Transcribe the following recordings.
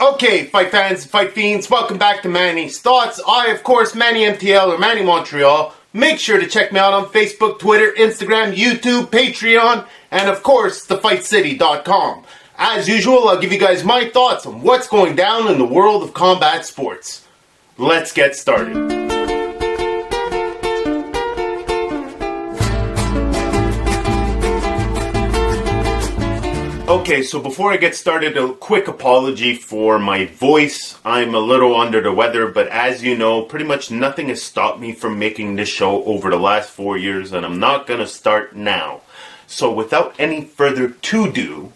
Okay, fight fans, fight fiends, welcome back to Manny's Thoughts. I, of course, Manny MTL or Manny Montreal. Make sure to check me out on Facebook, Twitter, Instagram, YouTube, Patreon, and of course, thefightcity.com. As usual, I'll give you guys my thoughts on what's going down in the world of combat sports. Let's get started. Okay, so before I get started, a quick apology for my voice. I'm a little under the weather, but as you know, pretty much nothing has stopped me from making this show over the last 4 years, and I'm not going to start now. So without any further to-do,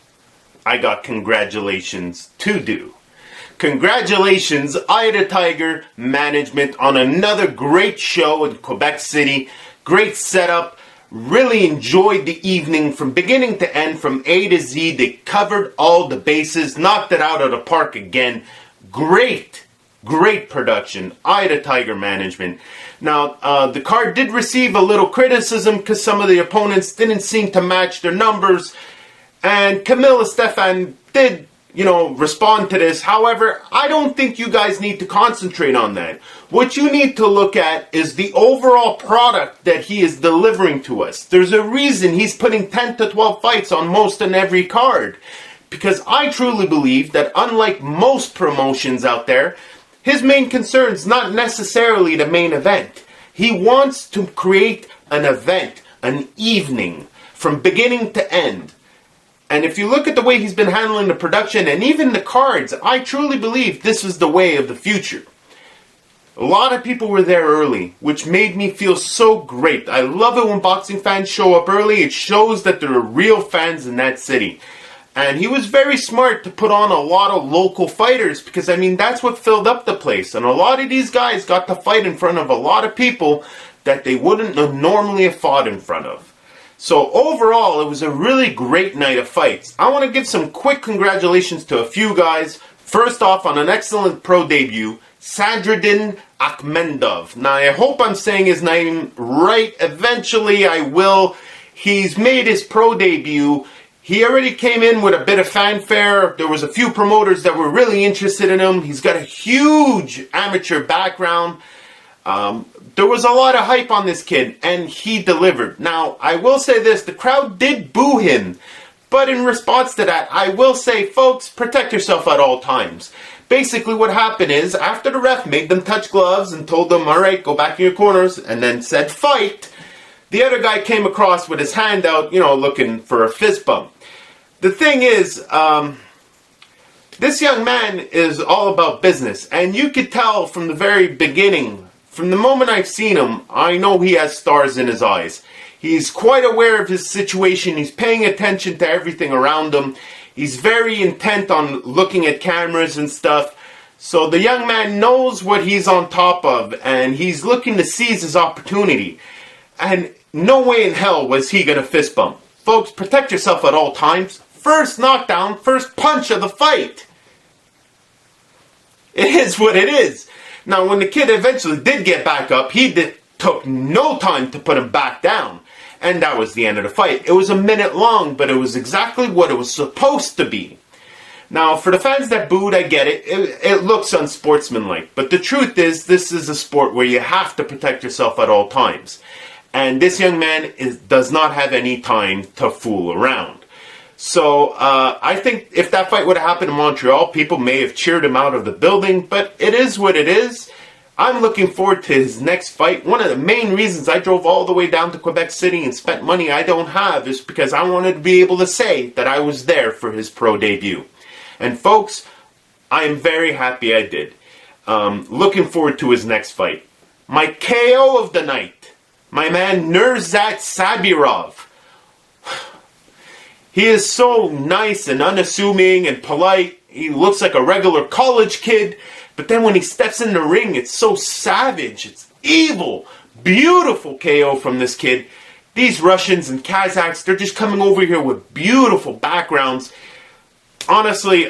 I got congratulations to do. Congratulations, Eye of the Tiger management on another great show in Quebec City. Great setup. Really enjoyed the evening from beginning to end, from A to Z. They covered all the bases, knocked it out of the park again. Great production. Eye of the Tiger management. Now, the card did receive a little criticism because some of the opponents didn't seem to match their numbers. And Camilla Stefan did, respond to this. However, I don't think you guys need to concentrate on that. What you need to look at is the overall product that he is delivering to us. There's a reason he's putting 10 to 12 fights on most and every card. Because I truly believe that unlike most promotions out there, his main concern is not necessarily the main event. He wants to create an event, an evening, from beginning to end. And if you look at the way he's been handling the production and even the cards, I truly believe this is the way of the future. A lot of people were there early, which made me feel so great. I love it when boxing fans show up early. It shows that there are real fans in that city. And he was very smart to put on a lot of local fighters because, that's what filled up the place. And a lot of these guys got to fight in front of a lot of people that they wouldn't normally have fought in front of. So overall, it was a really great night of fights. I want to give some quick congratulations to a few guys. First off, on an excellent pro debut, Sadruddin Akhmedov. Now, I hope I'm saying his name right. Eventually, I will. He's made his pro debut. He already came in with a bit of fanfare. There was a few promoters that were really interested in him. He's got a huge amateur background. There was a lot of hype on this kid, and he delivered. Now, I will say this, the crowd did boo him, but in response to that, I will say, folks, protect yourself at all times. Basically, what happened is, after the ref made them touch gloves and told them, alright, go back in your corners, and then said, fight, the other guy came across with his hand out, looking for a fist bump. The thing is, this young man is all about business, and you could tell from the very beginning. From the moment I've seen him, I know he has stars in his eyes. He's quite aware of his situation. He's paying attention to everything around him. He's very intent on looking at cameras and stuff. So the young man knows what he's on top of, and he's looking to seize his opportunity. And no way in hell was he going to fist bump. Folks, protect yourself at all times. First knockdown, first punch of the fight. It is what it is. Now, when the kid eventually did get back up, took no time to put him back down. And that was the end of the fight. It was a minute long, but it was exactly what it was supposed to be. Now, for the fans that booed, I get it. It looks unsportsmanlike. But the truth is, this is a sport where you have to protect yourself at all times. And this young man does not have any time to fool around. So, I think if that fight would have happened in Montreal, people may have cheered him out of the building, but it is what it is. I'm looking forward to his next fight. One of the main reasons I drove all the way down to Quebec City and spent money I don't have is because I wanted to be able to say that I was there for his pro debut. And folks, I am very happy I did. Looking forward to his next fight. My KO of the night, my man Nurzat Sabirov. He is so nice and unassuming and polite. He looks like a regular college kid. But then when he steps in the ring, it's so savage. It's evil. Beautiful KO from this kid. These Russians and Kazakhs, they're just coming over here with beautiful backgrounds. Honestly,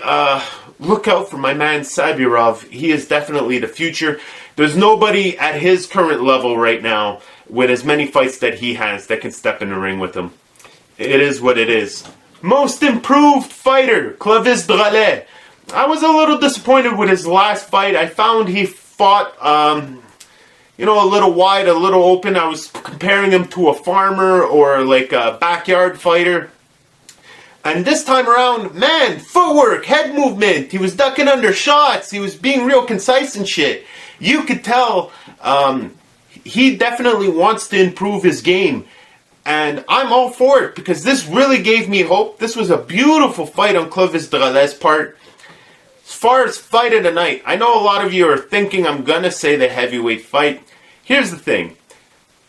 look out for my man Sabirov. He is definitely the future. There's nobody at his current level right now with as many fights that he has that can step in the ring with him. It is what it is. Most improved fighter, Clovis Drolet. I was a little disappointed with his last fight. I found he fought, a little wide, a little open. I was comparing him to a farmer or like a backyard fighter. And this time around, man, footwork, head movement. He was ducking under shots. He was being real concise and shit. You could tell he definitely wants to improve his game. And I'm all for it because this really gave me hope. This was a beautiful fight on Clovis Drolet's part. As far as fight of the night, I know a lot of you are thinking I'm going to say the heavyweight fight. Here's the thing.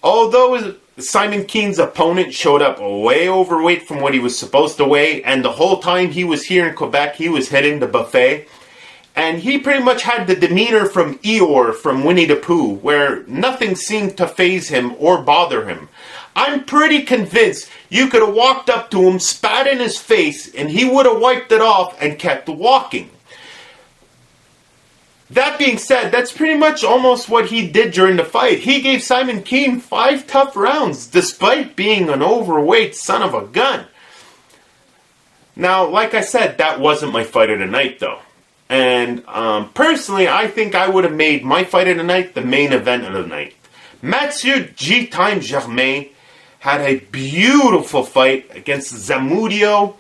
Although Simon Keane's opponent showed up way overweight from what he was supposed to weigh, and the whole time he was here in Quebec, he was hitting the buffet, and he pretty much had the demeanor from Eeyore from Winnie the Pooh, where nothing seemed to faze him or bother him. I'm pretty convinced you could have walked up to him, spat in his face, and he would have wiped it off and kept walking. That being said, that's pretty much almost what he did during the fight. He gave Simon Keane 5 tough rounds, despite being an overweight son of a gun. Now, like I said, that wasn't my fight of the night, though. And personally, I think I would have made my fight of the night the main event of the night. Mathieu G. Time Germain had a beautiful fight against Zamudio.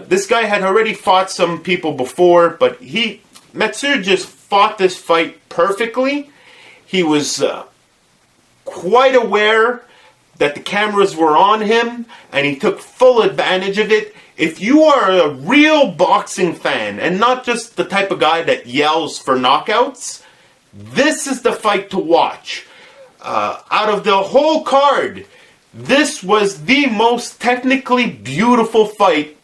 This guy had already fought some people before, but Mathieu just fought this fight perfectly. He was quite aware that the cameras were on him, and he took full advantage of it. If you are a real boxing fan, and not just the type of guy that yells for knockouts, this is the fight to watch. Out of the whole card, this was the most technically beautiful fight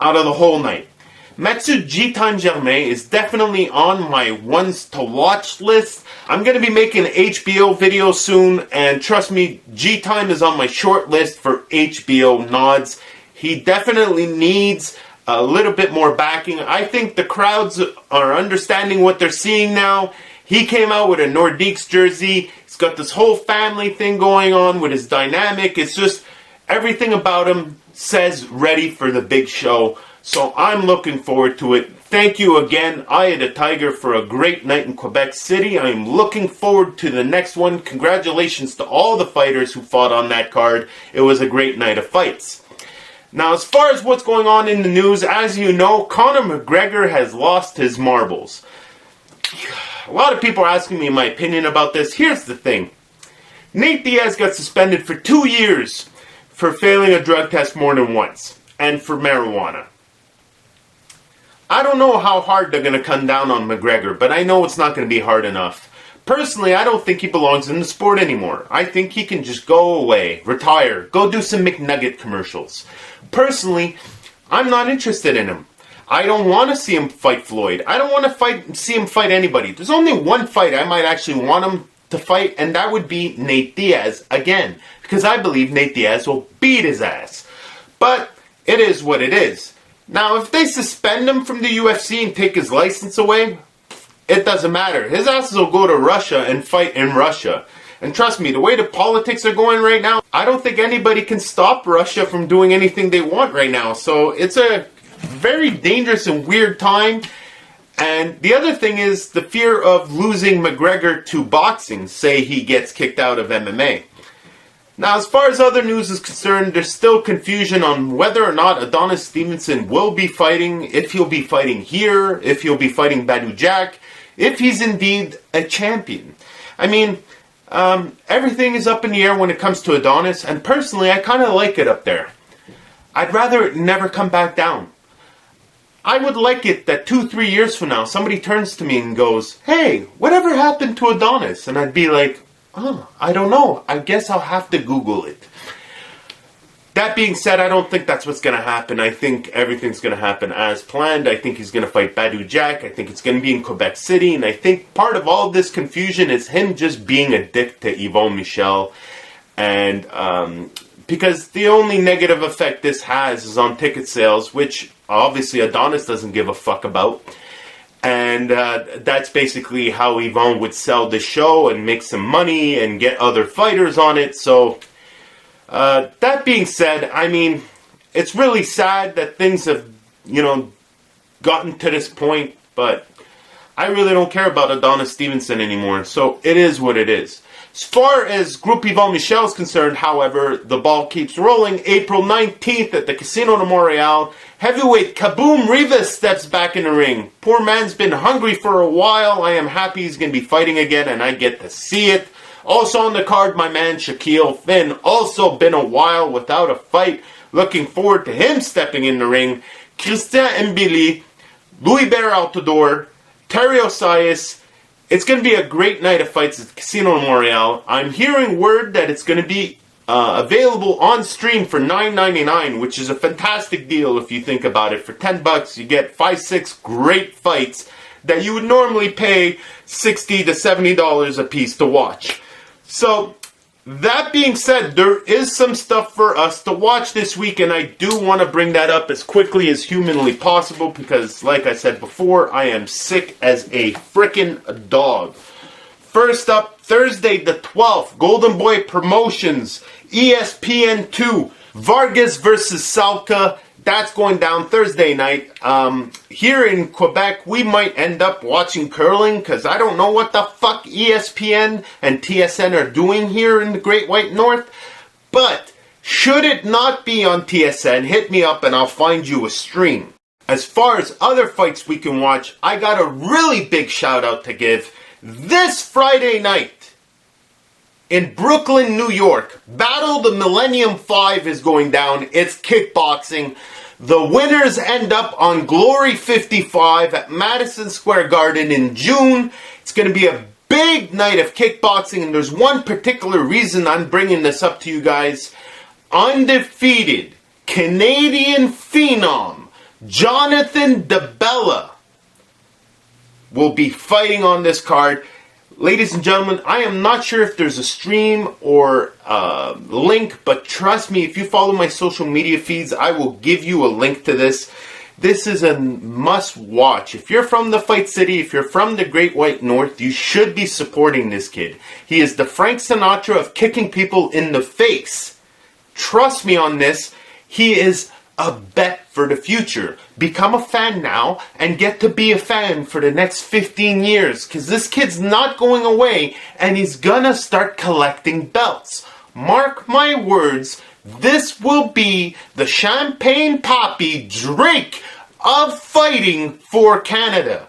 out of the whole night. Mathieu G. Time Germain is definitely on my ones to watch list. I'm going to be making an HBO video soon, and trust me, G. Time is on my short list for HBO nods. He definitely needs a little bit more backing. I think the crowds are understanding what they're seeing now. He came out with a Nordiques jersey. He's got this whole family thing going on with his dynamic. It's just everything about him says ready for the big show. So I'm looking forward to it. Thank you again, Eye of the Tiger, for a great night in Quebec City. I'm looking forward to the next one. Congratulations to all the fighters who fought on that card. It was a great night of fights. Now, as far as what's going on in the news, as you know, Conor McGregor has lost his marbles. A lot of people are asking me my opinion about this. Here's the thing. Nate Diaz got suspended for 2 years for failing a drug test more than once, and for marijuana. I don't know how hard they're going to come down on McGregor, but I know it's not going to be hard enough. Personally, I don't think he belongs in the sport anymore. I think he can just go away, retire, go do some McNugget commercials. Personally, I'm not interested in him. I don't want to see him fight Floyd. I don't want to see him fight anybody. There's only one fight I might actually want him to fight, and that would be Nate Diaz again, because I believe Nate Diaz will beat his ass. But it is what it is. Now, if they suspend him from the UFC and take his license away, it doesn't matter. His asses will go to Russia and fight in Russia. And trust me, the way the politics are going right now, I don't think anybody can stop Russia from doing anything they want right now. So it's a very dangerous and weird time. And the other thing is the fear of losing McGregor to boxing, say he gets kicked out of MMA. Now, as far as other news is concerned, there's still confusion on whether or not Adonis Stevenson will be fighting, if he'll be fighting here, if he'll be fighting Badou Jack, if he's indeed a champion. I mean, everything is up in the air when it comes to Adonis, and personally, I kind of like it up there. I'd rather it never come back down. I would like it that 2-3 years from now, somebody turns to me and goes, "Hey, whatever happened to Adonis?" And I'd be like, "Oh, I don't know. I guess I'll have to Google it." That being said, I don't think that's what's going to happen. I think everything's going to happen as planned. I think he's going to fight Badou Jack. I think it's going to be in Quebec City. And I think part of all of this confusion is him just being a dick to Yvon Michel. And because the only negative effect this has is on ticket sales, which obviously Adonis doesn't give a fuck about. And that's basically how Yvon would sell the show and make some money and get other fighters on it. So, that being said, I mean, it's really sad that things have, gotten to this point, but I really don't care about Adonis Stevenson anymore, so it is what it is. As far as Group Yvon Michel is concerned, however, the ball keeps rolling. April 19th at the Casino de Montreal, heavyweight Kaboom Rivas steps back in the ring. Poor man's been hungry for a while. I am happy he's going to be fighting again, and I get to see it. Also on the card, my man Shaquille Finn. Also been a while without a fight. Looking forward to him stepping in the ring. Christian Mbili, Louis Bear Altador, Terry Osias. It's going to be a great night of fights at the Casino de Montreal. I'm hearing word that it's going to be available on stream for $9.99, which is a fantastic deal if you think about it. For $10, you get 5-6 great fights that you would normally pay $60 to $70 a piece to watch. So, that being said, there is some stuff for us to watch this week, and I do want to bring that up as quickly as humanly possible because, like I said before, I am sick as a frickin' dog. First up, Thursday the 12th, Golden Boy Promotions, ESPN2, Vargas versus Salka. That's going down Thursday night. Here in Quebec, we might end up watching curling because I don't know what the fuck ESPN and TSN are doing here in the Great White North. But should it not be on TSN, hit me up and I'll find you a stream. As far as other fights we can watch, I got a really big shout out to give. This Friday night in Brooklyn, New York, Battle of the Millennium 5 is going down. It's kickboxing. The winners end up on Glory 55 at Madison Square Garden in June. It's going to be a big night of kickboxing, and there's one particular reason I'm bringing this up to you guys. Undefeated Canadian phenom Jonathan DeBella will be fighting on this card. Ladies and gentlemen, I am not sure if there's a stream or a link, but trust me, if you follow my social media feeds, I will give you a link to this. This is a must-watch. If you're from the Fight City, if you're from the Great White North, you should be supporting this kid. He is the Frank Sinatra of kicking people in the face. Trust me on this. He is a bet for the future. Become a fan now and get to be a fan for the next 15 years because this kid's not going away and he's gonna start collecting belts. Mark my words, this will be the Champagne Papi Drake of fighting for Canada.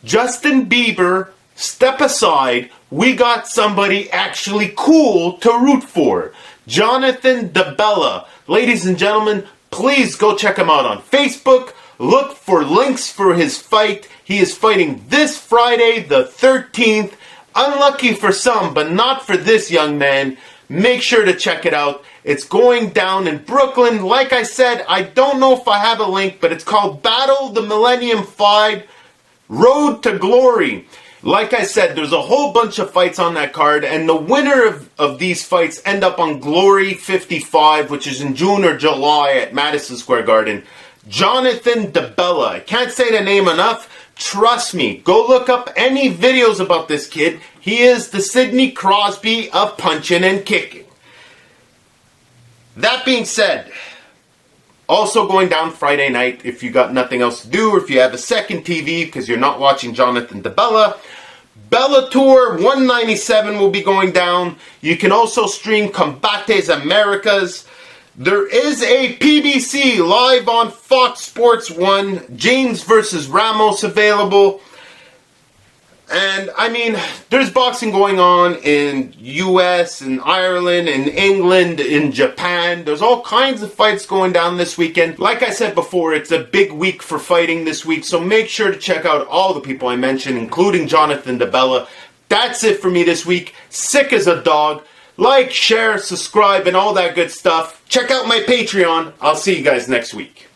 Justin Bieber, step aside. We got somebody actually cool to root for. Jonathan DeBella. Ladies and gentlemen, please go check him out on Facebook. Look for links for his fight. He is fighting this Friday, the 13th. Unlucky for some, but not for this young man. Make sure to check it out. It's going down in Brooklyn. Like I said, I don't know if I have a link, but it's called Battle of the Millennium 5 Road to Glory. Like I said, there's a whole bunch of fights on that card, and the winner of these fights end up on Glory 55, which is in June or July at Madison Square Garden. Jonathan DeBella. I can't say the name enough. Trust me. Go look up any videos about this kid. He is the Sidney Crosby of punching and kicking. That being said, also going down Friday night, if you got nothing else to do, or if you have a second TV because you're not watching Jonathan DeBella, Bellator 197 will be going down. You can also stream Combates Americas. There is a PBC live on Fox Sports 1, James versus Ramos available. And, I mean, there's boxing going on in US, in Ireland, in England, in Japan. There's all kinds of fights going down this weekend. Like I said before, it's a big week for fighting this week, so make sure to check out all the people I mentioned, including Jonathan DeBella. That's it for me this week. Sick as a dog. Like, share, subscribe, and all that good stuff. Check out my Patreon. I'll see you guys next week.